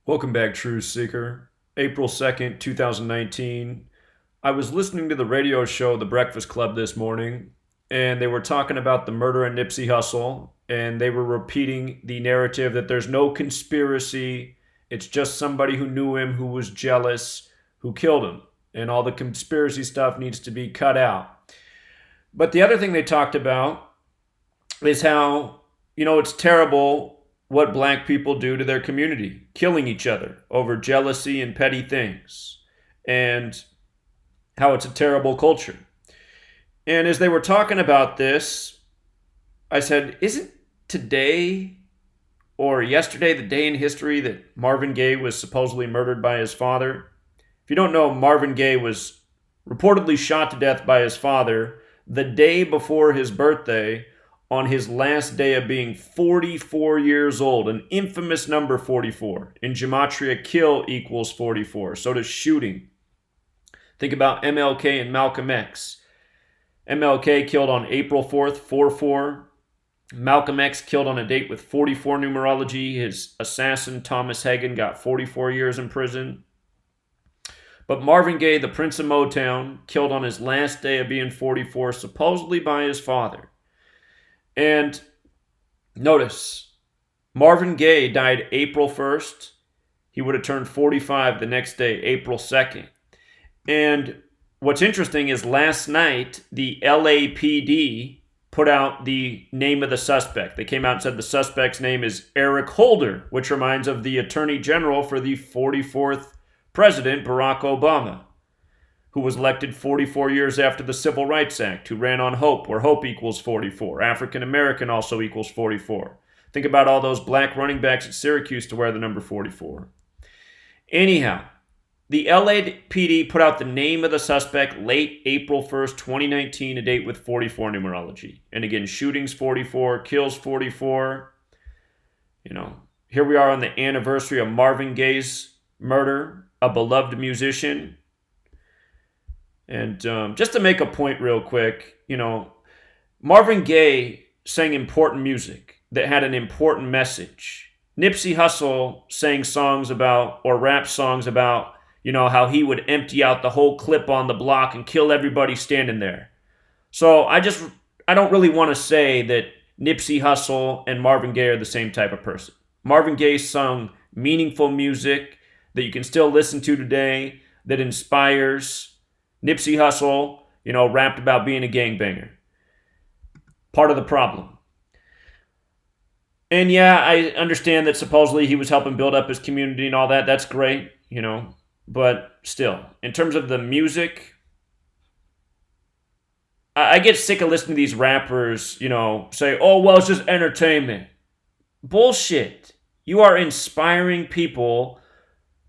Welcome back, Truth Seeker. April 2nd, 2019. I was listening to the radio show The Breakfast Club this morning, and they were talking about the murder of Nipsey Hussle, and they were repeating the narrative that there's no conspiracy, it's just somebody who knew him, who was jealous, who killed him, and all the conspiracy stuff needs to be cut out. But the other thing they talked about is how, it's terrible what black people do to their community, killing each other over jealousy and petty things, and how it's a terrible culture. And as they were talking about this, I said, isn't today or yesterday the day in history that Marvin Gaye was supposedly murdered by his father? If you don't know, Marvin Gaye was reportedly shot to death by his father the day before his birthday, on his last day of being 44 years old, an infamous number 44. In Gematria, kill equals 44. So does shooting. Think about MLK and Malcolm X. MLK killed on April 4th, 4-4. Malcolm X killed on a date with 44 numerology. His assassin, Thomas Hagen, got 44 years in prison. But Marvin Gaye, the Prince of Motown, killed on his last day of being 44, supposedly by his father. And notice, Marvin Gaye died April 1st. He would have turned 45 the next day, April 2nd. And what's interesting is last night, the LAPD put out the name of the suspect. They came out and said the suspect's name is Eric Holder, which reminds of the Attorney General for the 44th President, Barack Obama, who was elected 44 years after the Civil Rights Act, who ran on hope, where hope equals 44. African American also equals 44. Think about all those black running backs at Syracuse to wear the number 44. Anyhow, the LAPD put out the name of the suspect late April 1st, 2019, a date with 44 numerology. And again, shootings 44, kills 44. Here we are on the anniversary of Marvin Gaye's murder, a beloved musician. And just to make a point real quick, Marvin Gaye sang important music that had an important message. Nipsey Hussle sang songs about, or rap songs about, how he would empty out the whole clip on the block and kill everybody standing there. So I don't really want to say that Nipsey Hussle and Marvin Gaye are the same type of person. Marvin Gaye sung meaningful music that you can still listen to today, that inspires. Nipsey Hussle, rapped about being a gangbanger. Part of the problem. And yeah, I understand that supposedly he was helping build up his community and all that. That's great, But still, in terms of the music, I get sick of listening to these rappers, say, oh, well, it's just entertainment. Bullshit. You are inspiring people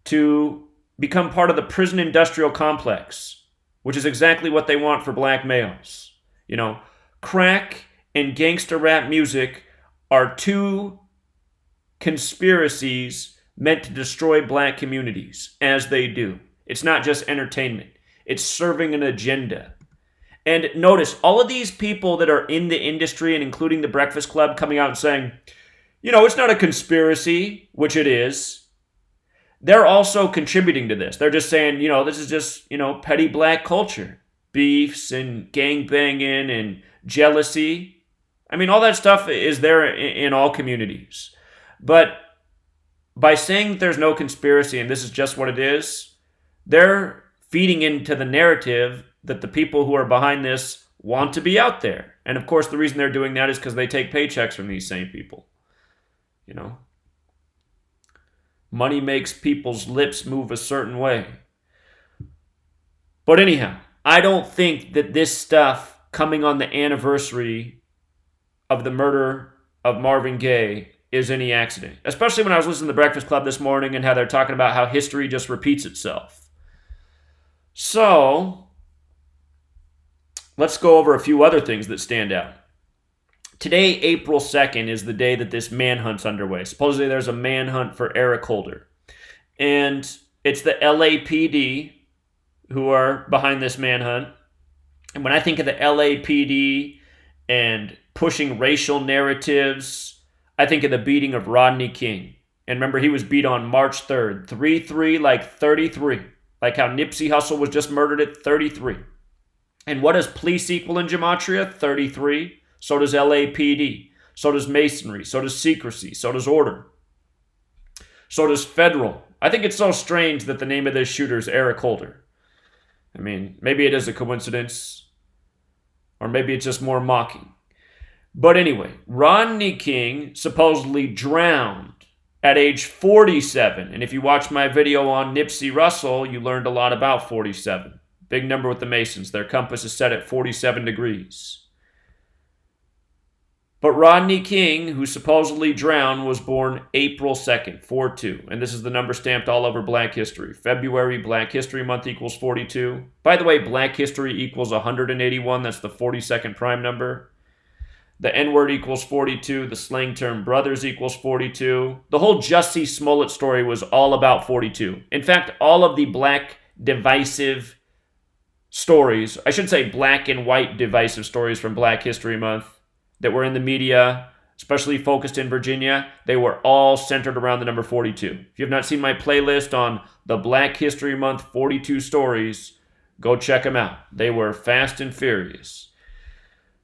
to become part of the prison industrial complex, which is exactly what they want for black males. Crack and gangster rap music are two conspiracies meant to destroy black communities, as they do. It's not just entertainment. It's serving an agenda. And notice, all of these people that are in the industry, and including the Breakfast Club, coming out and saying, it's not a conspiracy, which it is. They're also contributing to this. They're just saying, this is just, petty black culture. Beefs and gangbanging and jealousy. I mean, all that stuff is there in all communities. But by saying that there's no conspiracy and this is just what it is, they're feeding into the narrative that the people who are behind this want to be out there. And of course, the reason they're doing that is because they take paychecks from these same people. Money makes people's lips move a certain way. But anyhow, I don't think that this stuff coming on the anniversary of the murder of Marvin Gaye is any accident. Especially when I was listening to the Breakfast Club this morning and how they're talking about how history just repeats itself. So, let's go over a few other things that stand out. Today, April 2nd, is the day that this manhunt's underway. Supposedly there's a manhunt for Eric Holder. And it's the LAPD who are behind this manhunt. And when I think of the LAPD and pushing racial narratives, I think of the beating of Rodney King. And remember, he was beat on March 3rd. 3-3, like 33. Like how Nipsey Hussle was just murdered at 33. And what does police equal in Gematria? 33. So does LAPD. So does masonry. So does secrecy. So does order. So does federal. I think it's so strange that the name of this shooter is Eric Holder. I mean, maybe it is a coincidence. Or maybe it's just more mocking. But anyway, Rodney King supposedly drowned at age 47. And if you watch my video on Nipsey Hussle, you learned a lot about 47. Big number with the Masons. Their compass is set at 47 degrees. But Rodney King, who supposedly drowned, was born April 2nd, 4-2. And this is the number stamped all over Black History. February, Black History Month equals 42. By the way, Black History equals 181. That's the 42nd prime number. The N-word equals 42. The slang term brothers equals 42. The whole Jussie Smollett story was all about 42. In fact, all of the black divisive stories, I should say black and white divisive stories from Black History Month that were in the media, especially focused in Virginia, they were all centered around the number 42. If you have not seen my playlist on the Black History Month 42 stories, go check them out. They were fast and furious.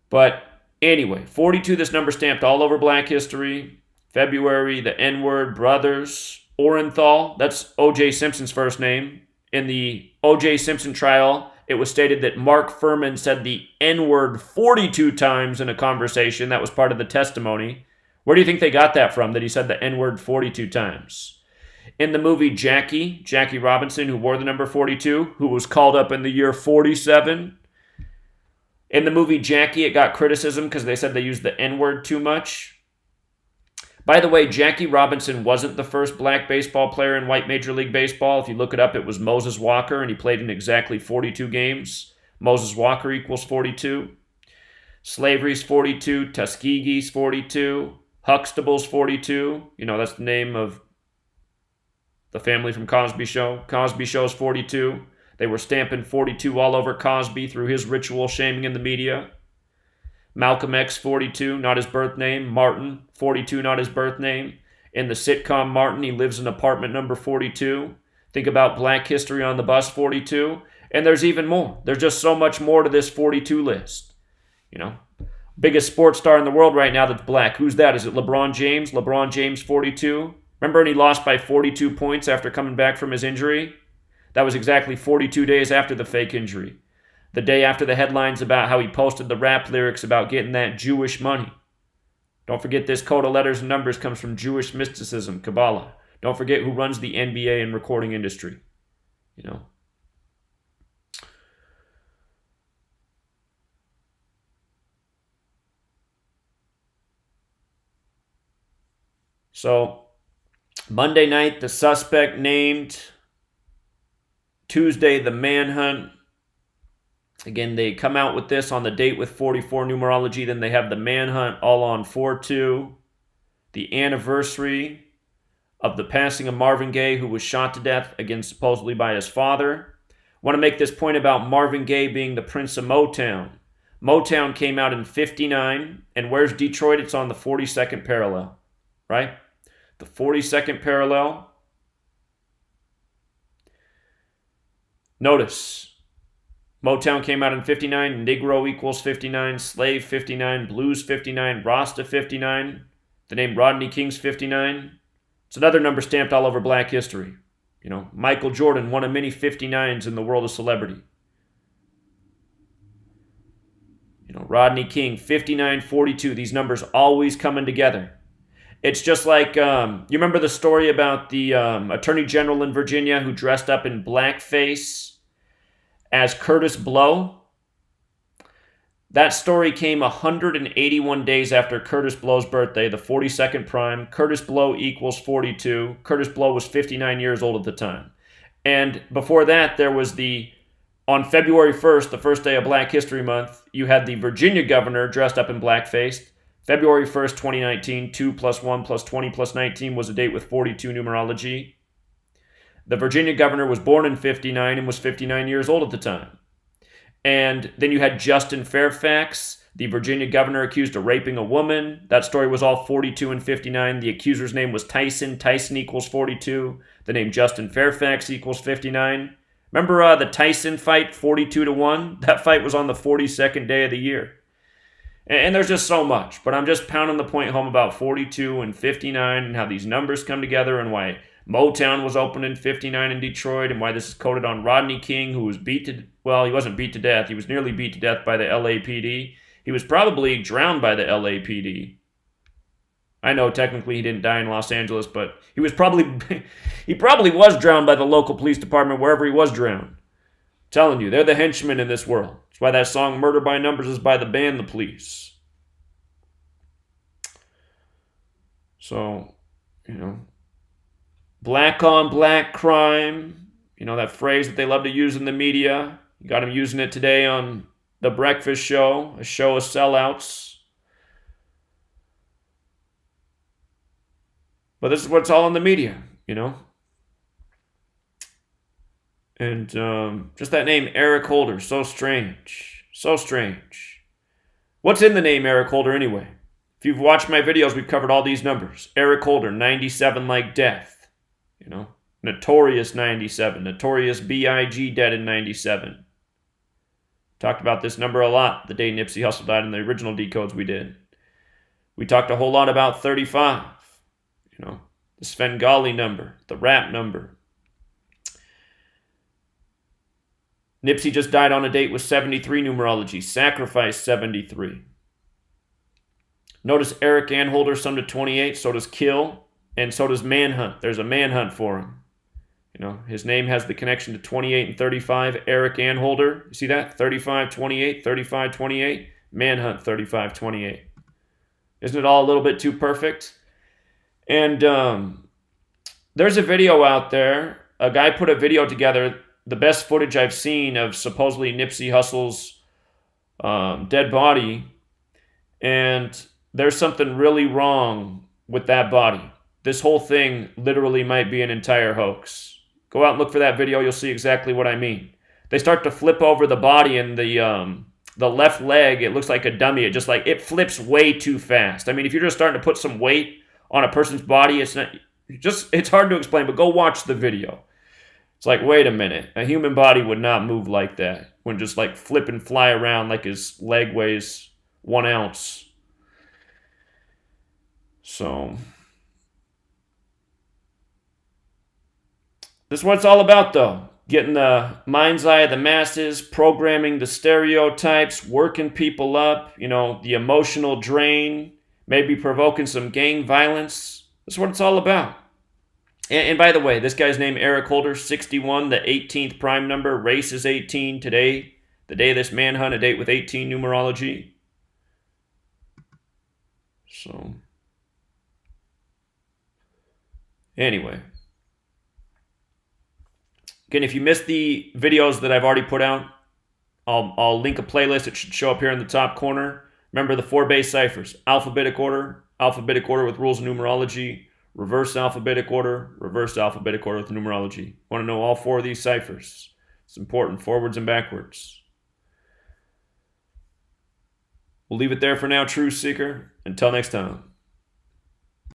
But anyway, 42, this number stamped all over Black History. February, the N-word, brothers. Orenthal, that's O.J. Simpson's first name. In the O.J. Simpson trial, it was stated that Mark Furman said the N-word 42 times in a conversation. That was part of the testimony. Where do you think they got that from, that he said the N-word 42 times? In the movie Jackie Robinson, who wore the number 42, who was called up in the year 47. In the movie Jackie, it got criticism because they said they used the N-word too much. By the way, Jackie Robinson wasn't the first black baseball player in white Major League Baseball. If you look it up, it was Moses Walker, and he played in exactly 42 games. Moses Walker equals 42. Slavery's 42. Tuskegee's 42. Huxtable's 42. You know, that's the name of the family from Cosby Show. Cosby Show's 42. They were stamping 42 all over Cosby through his ritual shaming in the media. Malcolm X, 42, not his birth name. Martin, 42, not his birth name. In the sitcom Martin, he lives in apartment number 42. Think about Black History on the Bus, 42. And there's even more. There's just so much more to this 42 list. You know, biggest sports star in the world right now that's black. Who's that? Is it LeBron James? LeBron James, 42. Remember when he lost by 42 points after coming back from his injury? That was exactly 42 days after the fake injury. The day after the headlines about how he posted the rap lyrics about getting that Jewish money. Don't forget this code of letters and numbers comes from Jewish mysticism, Kabbalah. Don't forget who runs the NBA and recording industry. You know. So, Monday night, the suspect named. Tuesday, the manhunt. Again, they come out with this on the date with 44 numerology. Then they have the manhunt all on 4-2. The anniversary of the passing of Marvin Gaye, who was shot to death, again, supposedly by his father. I want to make this point about Marvin Gaye being the Prince of Motown. Motown came out in 59. And where's Detroit? It's on the 42nd parallel, right? The 42nd parallel. Notice. Motown came out in 59, Negro equals 59, Slave 59, Blues 59, Rasta 59, the name Rodney King's 59. It's another number stamped all over Black History. You know, Michael Jordan, one of many 59s in the world of celebrity. You know, Rodney King, 59, 42, these numbers always coming together. It's just like, you remember the story about the Attorney General in Virginia who dressed up in blackface as Curtis Blow? That story came 181 days after Curtis Blow's birthday, the 42nd prime. Curtis Blow equals 42. Curtis Blow was 59 years old at the time. And before that, there was on February 1st, the first day of Black History Month, you had the Virginia governor dressed up in blackface. February 1st, 2019, 2 plus 1 plus 20 plus 19 was a date with 42 numerology. The Virginia governor was born in 59 and was 59 years old at the time. And then you had Justin Fairfax, The Virginia governor accused of raping a woman. That story was all 42 and 59. The accuser's name was Tyson. Tyson equals 42. The name Justin Fairfax equals 59. Remember the Tyson fight, 42-1? That fight was on the 42nd day of the year. And there's just so much, but I'm just pounding the point home about 42 and 59 and how these numbers come together and why Motown was opened in 59 in Detroit and why this is coded on Rodney King, who was he wasn't beat to death. He was nearly beat to death by the LAPD. He was probably drowned by the LAPD. I know technically he didn't die in Los Angeles, but he probably was drowned by the local police department wherever he was drowned. I'm telling you, they're the henchmen in this world. That's why that song Murder by Numbers is by the band The Police. So, black on black crime, that phrase that they love to use in the media. You got him using it today on The Breakfast Show, a show of sellouts. But this is what's all in the media, And just that name, Eric Holder, so strange. So strange. What's in the name Eric Holder anyway? If you've watched my videos, we've covered all these numbers. Eric Holder, 97 like death. Notorious 97. Notorious B.I.G. dead in 97. Talked about this number a lot the day Nipsey Hussle died in the original decodes we did. We talked a whole lot about 35. The Svengali number, the rap number. Nipsey just died on a date with 73 numerology. Sacrifice 73. Notice Eric Anholder summed to 28. So does Kill. And so does Manhunt. There's a Manhunt for him. His name has the connection to 28 and 35. Eric Anholder. You see that? 35, 28, 35, 28. Manhunt 35, 28. Isn't it all a little bit too perfect? And there's a video out there. A guy put a video together, the best footage I've seen of supposedly Nipsey Hussle's dead body. And there's something really wrong with that body. This whole thing literally might be an entire hoax. Go out and look for that video. You'll see exactly what I mean. They start to flip over the body and the left leg. It looks like a dummy. It flips way too fast. I mean, if you're just starting to put some weight on a person's body, it's hard to explain, but go watch the video. It's like, wait a minute. A human body would not move like that. Wouldn't just flip and fly around like his leg weighs 1 ounce. So, this is what it's all about, though. Getting the mind's eye of the masses, programming the stereotypes, working people up, the emotional drain, maybe provoking some gang violence. That's what it's all about. And by the way, this guy's name, Eric Holder, 61, the 18th prime number. Race is 18 today. The day of this manhunt, a date with 18 numerology. So, anyway. Again, if you missed the videos that I've already put out, I'll link a playlist. It should show up here in the top corner. Remember the 4 base ciphers. Alphabetic order with rules and numerology, reverse alphabetic order with numerology. Want to know all 4 of these ciphers. It's important, forwards and backwards. We'll leave it there for now, Truth Seeker. Until next time.